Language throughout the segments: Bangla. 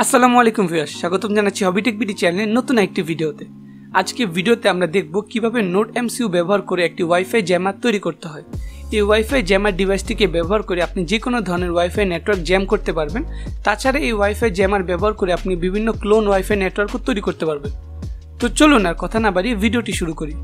আসসালামু আলাইকুম ভিউয়ার্স, স্বাগতম জানাচ্ছি হবিটেক বিডি চ্যানেলের নতুন একটি ভিডিওতে। আজকে ভিডিওতে আমরা দেখব কিভাবে NodeMCU ব্যবহার করে একটি ওয়াইফাই জ্যামার তৈরি করতে হয়। এই ওয়াইফাই জ্যামার ডিভাইসটিকে ব্যবহার করে আপনি যে কোনো ধরনের ওয়াইফাই নেটওয়ার্ক জ্যাম করতে পারবেন। তাছাড়া এই ওয়াইফাই জ্যামার ব্যবহার করে আপনি বিভিন্ন ক্লোন ওয়াইফাই নেটওয়ার্কও তৈরি করতে পারবেন। তো চলুন আর কথা না বাড়িয়ে ভিডিওটি শুরু করি।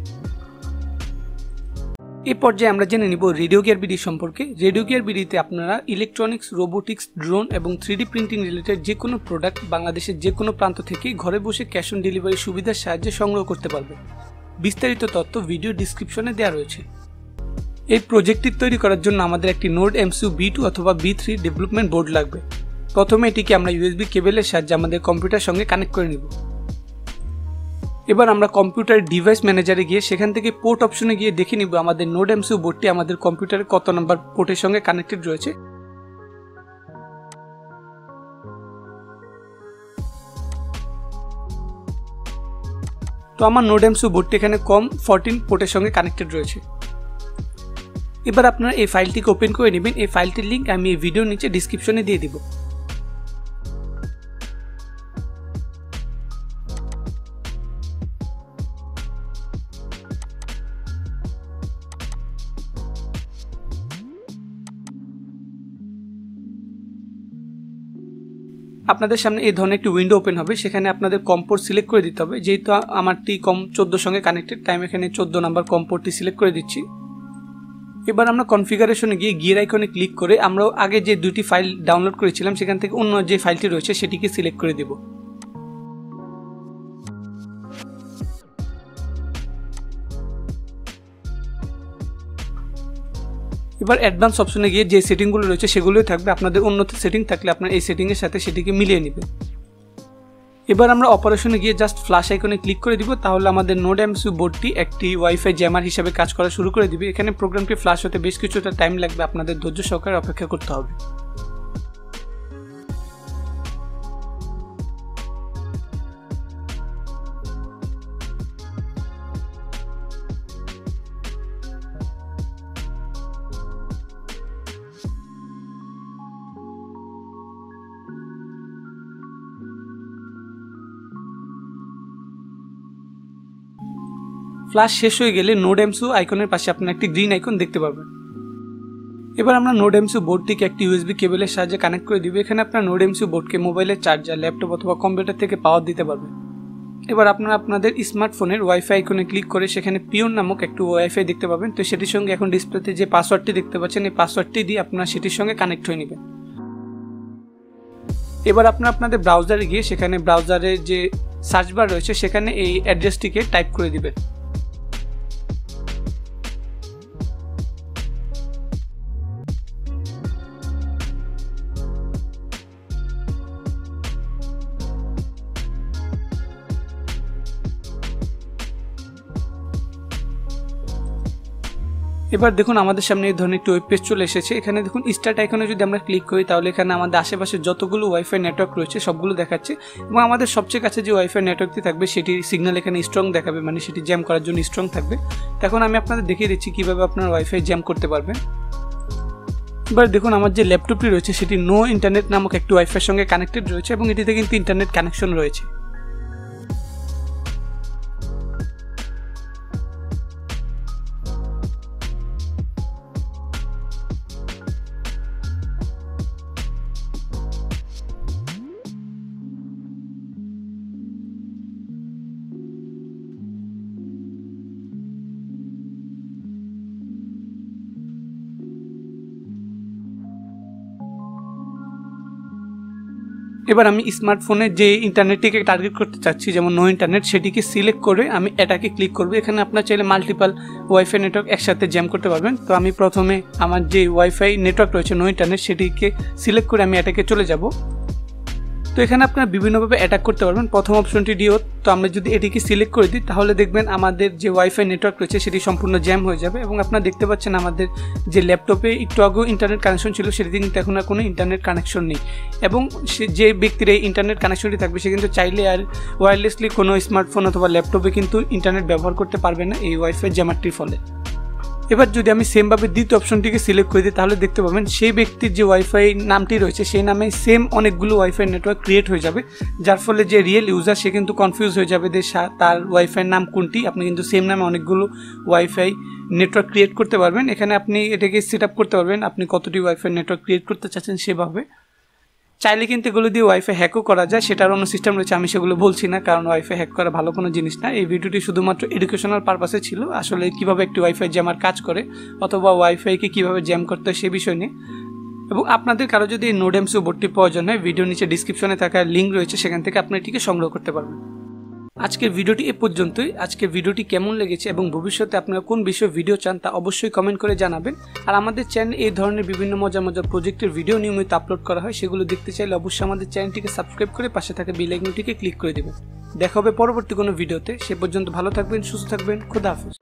এই পর্যায়ে আমরা জেনে নিব রেডিও গিয়ার বিডি সম্পর্কে। রেডিও গিয়ার বিডিতে আপনারা ইলেকট্রনিক্স, রোবোটিক্স, ড্রোন এবং 3D প্রিন্টিং রিলেটেড যে কোনো প্রোডাক্ট বাংলাদেশের যে কোনো প্রান্ত থেকেই ঘরে বসে ক্যাশ অন ডেলিভারি সুবিধার সাহায্যে সংগ্রহ করতে পারবেন। বিস্তারিত তথ্য ভিডিও ডিসক্রিপশনে দেওয়া রয়েছে। এই প্রজেক্টটি তৈরি করার জন্য আমাদের একটি NodeMCU B2 অথবা B3 ডেভেলপমেন্ট বোর্ড লাগবে। প্রথমে এটিকে আমরা USB কেবলের সাহায্যে আমাদের কম্পিউটার সঙ্গে কানেক্ট করে নিব। এবার আমরা কম্পিউটার ডিভাইস ম্যানেজারে গিয়ে সেখান থেকে পোর্ট অপশনে গিয়ে দেখে নিব আমাদের NodeMCU বোর্ডটি আমাদের কম্পিউটারে কত নম্বর পোর্টের সঙ্গে কানেক্টেড রয়েছে। তো আমার NodeMCU বোর্ডটি এখানে COM14 পোর্টের সঙ্গে কানেক্টেড রয়েছে। এবার আপনারা এই ফাইলটিকে ওপেন করে নেবেন। এই ফাইলটির লিঙ্ক আমি এই ভিডিওর নিচে ডিসক্রিপশনে দিয়ে দিব। আপনাদের সামনে এই ধরনের একটি উইন্ডো ওপেন হবে। সেখানে আপনাদের কম পোর্ট সিলেক্ট করে দিতে হবে। যেহেতু আমারটি COM14 সঙ্গে কানেক্টেড, তাই আমি এখানে 14 নাম্বার কম পোর্টটি সিলেক্ট করে দিচ্ছি। এবার আমরা কনফিগারেশনে গিয়ে গিয়ার আইকনে ক্লিক করে আমরা আগে যে দুটি ফাইল ডাউনলোড করেছিলাম সেখান থেকে অন্য যে ফাইলটি রয়েছে সেটিকে সিলেক্ট করে দেব। এবার অ্যাডভান্স অপশনে গিয়ে যে সেটিংগুলো রয়েছে সেগুলোই থাকবে। আপনাদের উন্নত সেটিং থাকলে আপনার এই সেটিংয়ের সাথে সেটিকে মিলিয়ে নেবেন। এবার আমরা অপারেশনে গিয়ে জাস্ট ফ্ল্যাশ আইকনে ক্লিক করে দিব। তাহলে আমাদের NodeMCU বোর্ডটি একটি ওয়াইফাই জ্যামার হিসেবে কাজ করা শুরু করে দিবে। এখানে প্রোগ্রামটি ফ্ল্যাশ হতে বেশ কিছুটা টাইম লাগবে, আপনাদের ধৈর্য সহকারে অপেক্ষা করতে হবে। ফ্ল্যাশ শেষ হয়ে গেলে NodeMCU আইকনের পাশে আপনারা একটি গ্রিন আইকন দেখতে পাবেন। এবার আমরা NodeMCU বোর্ডটিকে একটি USB কেবলের সাহায্যে কানেক্ট করে দিব। এখানে আপনারা NodeMCU বোর্ডকে মোবাইলের চার্জার, ল্যাপটপ অথবা কম্পিউটার থেকে পাওয়ার দিতে পারবেন। এবার আপনারা আপনাদের স্মার্টফোনের ওয়াইফাই আইকনে ক্লিক করে সেখানে পিওন নামক একটি ওয়াইফাই দেখতে পাবেন। তো সেটির সঙ্গে এখন ডিসপ্লেতে যে পাসওয়ার্ডটি দেখতে পাচ্ছেন, এই পাসওয়ার্ডটি দিয়ে আপনারা সেটির সঙ্গে কানেক্ট হয়ে নেবেন। এবার আপনারা আপনাদের ব্রাউজারে গিয়ে সেখানে ব্রাউজারের যে সার্চ বার রয়েছে সেখানে এই অ্যাড্রেসটিকে টাইপ করে দিবেন। এবার দেখুন আমাদের সামনে এই ধরনের একটি ওয়েব পেজ চলে এসেছে। এখানে দেখুন স্টার্ট আইকনে যদি আমরা ক্লিক করি তাহলে এখানে আমাদের আশেপাশে যতগুলো ওয়াইফাই নেটওয়ার্ক রয়েছে সবগুলো দেখাচ্ছে এবং আমাদের সবচেয়ে কাছে যে ওয়াইফাই নেটওয়ার্কটি থাকবে সেটির সিগন্যাল এখানে স্ট্রং দেখাবে, মানে সেটি জ্যাম করার জন্য স্ট্রং থাকবে। এখন আমি আপনাদের দেখিয়ে দিচ্ছি কিভাবে আপনার ওয়াইফাই জ্যাম করতে পারবেন। এবার দেখুন আমার যে ল্যাপটপটি রয়েছে সেটি নো ইন্টারনেট নামক একটি ওয়াইফাইয়ের সঙ্গে কানেক্টেড রয়েছে এবং এটিতে কিন্তু ইন্টারনেট কানেকশন রয়েছে। এবার আমি স্মার্টফোনে যে ইন্টারনেটটিকে টার্গেট করতে চাচ্ছি, যেমন নো ইন্টারনেট, সেটিকে সিলেক্ট করে আমি এটাকে ক্লিক করব। এখানে আপনার চাইলে মাল্টিপাল ওয়াইফাই নেটওয়ার্ক একসাথে জ্যাম করতে পারবেন। তো আমি প্রথমে আমার যে ওয়াইফাই নেটওয়ার্ক রয়েছে নো ইন্টারনেট সেটিকে সিলেক্ট করে আমি এটাকে চলে যাব। তো এখানে আপনারা বিভিন্নভাবে অ্যাটাক করতে পারবেন। প্রথম অপশনটি ডিও। তো আমরা যদি এটিকে সিলেক্ট করে দিই তাহলে দেখবেন আমাদের যে ওয়াইফাই নেটওয়ার্ক রয়েছে সেটি সম্পূর্ণ জ্যাম হয়ে যাবে এবং আপনারা দেখতে পাচ্ছেন আমাদের যে ল্যাপটপে একটু আগেও ইন্টারনেট কানেকশন ছিল সেটিতে কিন্তু এখন আর কোনো ইন্টারনেট কানেকশন নেই এবং যে ব্যক্তির এই ইন্টারনেট কানেকশনটি থাকবে সে কিন্তু চাইলে আর ওয়্যারলেসলি কোনো স্মার্টফোন অথবা ল্যাপটপে কিন্তু ইন্টারনেট ব্যবহার করতে পারবে না এই ওয়াইফাই জ্যামারটির ফলে। এবার যদি আমি সেমভাবে দ্বিতীয় অপশনটিকে সিলেক্ট করে দিই তাহলে দেখতে পাবেন সেই ব্যক্তির যে ওয়াইফাই নামটি রয়েছে সেই নামে সেম অনেকগুলো ওয়াইফাই নেটওয়ার্ক ক্রিয়েট হয়ে যাবে, যার ফলে যে রিয়েল ইউজার সে কিন্তু কনফিউজ হয়ে যাবে যে তার ওয়াইফাইয়ের নাম কোনটি। আপনি কিন্তু সেম নামে অনেকগুলো ওয়াইফাই নেটওয়ার্ক ক্রিয়েট করতে পারবেন। এখানে আপনি এটাকে সেট আপ করতে পারবেন আপনি কতটি ওয়াইফাই নেটওয়ার্ক ক্রিয়েট করতে চাচ্ছেন সেভাবে। চাইলে কিন্তু এগুলো দিয়ে ওয়াইফাই হ্যাকও করা যায়, সেটার অন্য সিস্টেম রয়েছে, আমি সেগুলো বলছি না কারণ ওয়াইফাই হ্যাক করা ভালো কোনো জিনিস না। এই ভিডিওটি শুধুমাত্র এডুকেশনাল পারপাসে ছিল, আসলে কিভাবে একটি ওয়াইফাই জ্যামার কাজ করে অথবা ওয়াইফাইকে কিভাবে জ্যাম করতে হয় সে বিষয় নিয়ে। এবং আপনাদের কারো যদি এই NodeMCU বোর্ডটি প্রয়োজন হয়, ভিডিও নিচে ডিসক্রিপশনে থাকা লিঙ্ক রয়েছে, সেখান থেকে আপনি এটিকে সংগ্রহ করতে পারবেন। আজকের ভিডিওটি এ পর্যন্তই। আজকের ভিডিওটি কেমন লেগেছে এবং ভবিষ্যতে আপনারা কোন বিষয়ে ভিডিও চান তা অবশ্যই কমেন্ট করে জানাবেন। আর আমাদের চ্যানেলে এই ধরনের বিভিন্ন মজার মজার প্রজেক্টের ভিডিও নিয়মিত আপলোড করা হয়, সেগুলো দেখতে চাইলে অবশ্যই আমাদের চ্যানেলটিকে সাবস্ক্রাইব করে পাশে থাকা বেল আইকনটিকে ক্লিক করে দেবেন। দেখা হবে পরবর্তী কোনো ভিডিওতে, সে পর্যন্ত ভালো থাকবেন, সুস্থ থাকবেন, খোদা হাফেজ।